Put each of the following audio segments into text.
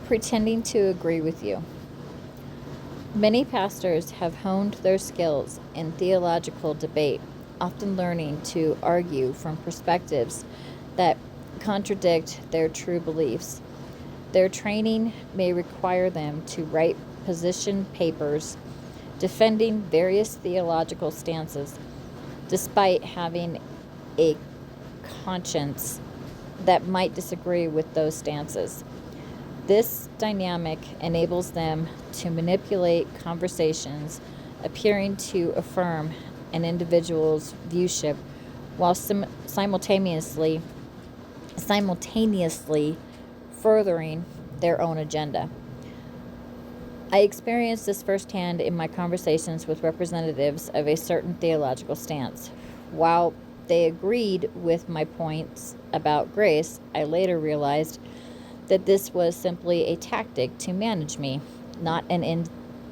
Pretending to agree with you. Many pastors have honed their skills in theological debate, often learning to argue from perspectives that contradict their true beliefs. Their training may require them to write position papers defending various theological stances, despite having a conscience that might disagree with those stances. This dynamic enables them to manipulate conversations, appearing to affirm an individual's viewship while simultaneously furthering their own agenda. I experienced this firsthand in my conversations with representatives of a certain theological stance. While they agreed with my points about grace, I later realized that this was simply a tactic to manage me, not an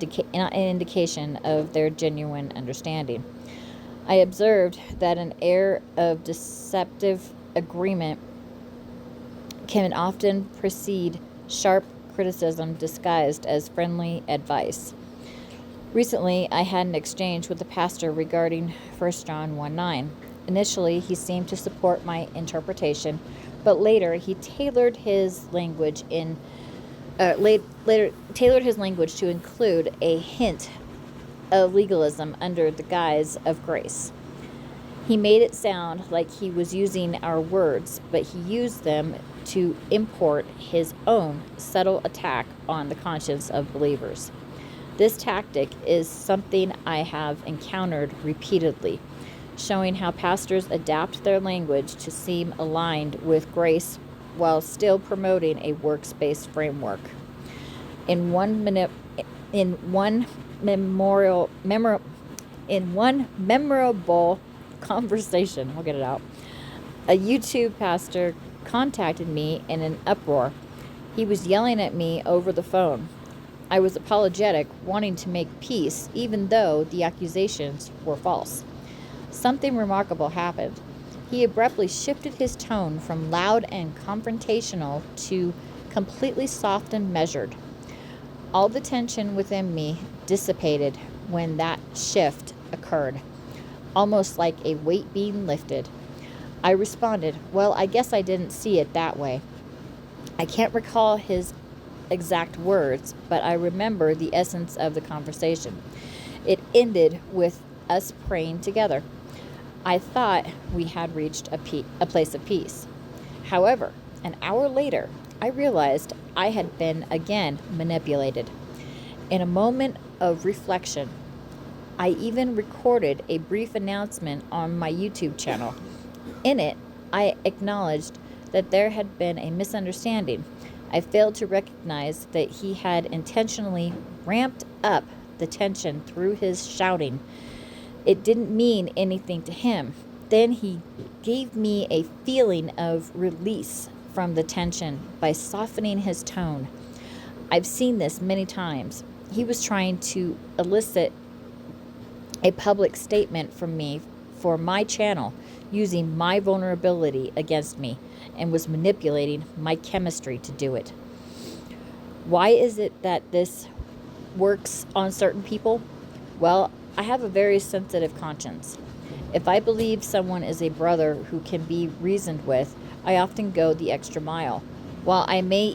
indication of their genuine understanding. I observed that an air of deceptive agreement can often precede sharp criticism disguised as friendly advice. Recently, I had an exchange with a pastor regarding 1 John 1:9. Initially, he seemed to support my interpretation, but later he tailored his language to include a hint of legalism under the guise of grace. He made it sound like he was using our words, but he used them to import his own subtle attack on the conscience of believers. This tactic is something I have encountered repeatedly, showing how pastors adapt their language to seem aligned with grace while still promoting a works-based framework. In one memorable conversation, we'll get it out, a YouTube pastor contacted me in an uproar. He was yelling at me over the phone. I was apologetic, wanting to make peace, even though the accusations were false. Something remarkable happened. He abruptly shifted his tone from loud and confrontational to completely soft and measured. All the tension within me dissipated when that shift occurred, almost like a weight being lifted. I responded, "Well, I guess I didn't see it that way." I can't recall his exact words, but I remember the essence of the conversation. It ended with us praying together. I thought we had reached a place of peace. However, an hour later, I realized I had been again manipulated. In a moment of reflection, I even recorded a brief announcement on my YouTube channel. In it, I acknowledged that there had been a misunderstanding. I failed to recognize that he had intentionally ramped up the tension through his shouting. It didn't mean anything to him. Then he gave me a feeling of release from the tension by softening his tone. I've seen this many times. He was trying to elicit a public statement from me for my channel, using my vulnerability against me, and was manipulating my chemistry to do it. Why is it that this works on certain people? Well, I have a very sensitive conscience. If I believe someone is a brother who can be reasoned with, I often go the extra mile. While I may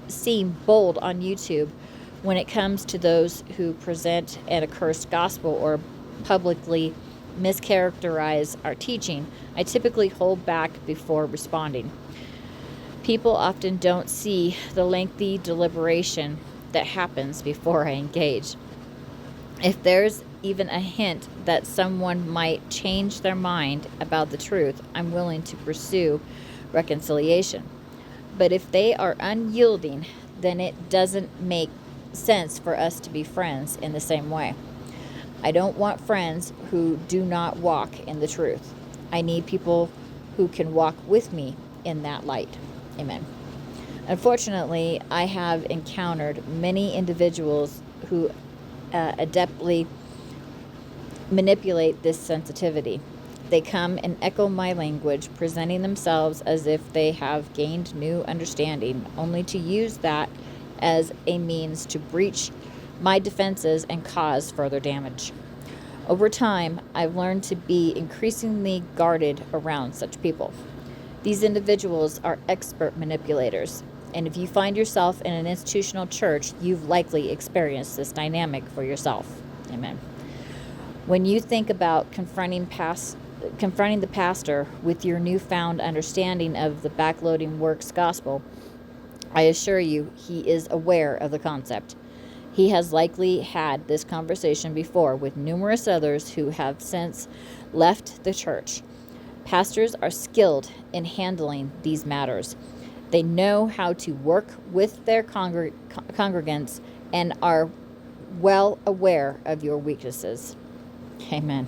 seem bold on YouTube when it comes to those who present an accursed gospel or publicly mischaracterize our teaching, I typically hold back before responding. People often don't see the lengthy deliberation that happens before I engage. If there's even a hint that someone might change their mind about the truth, I'm willing to pursue reconciliation. But if they are unyielding, then it doesn't make sense for us to be friends in the same way. I don't want friends who do not walk in the truth. I need people who can walk with me in that light. Amen. Unfortunately, I have encountered many individuals who adeptly manipulate this sensitivity. They come and echo my language, presenting themselves as if they have gained new understanding, only to use that as a means to breach my defenses and cause further damage. Over time, I've learned to be increasingly guarded around such people. These individuals are expert manipulators, and if you find yourself in an institutional church, you've likely experienced this dynamic for yourself. Amen. When you think about confronting the pastor with your newfound understanding of the backloading works gospel, I assure you he is aware of the concept. He has likely had this conversation before with numerous others who have since left the church. Pastors are skilled in handling these matters. They know how to work with their congregants and are well aware of your weaknesses. Amen.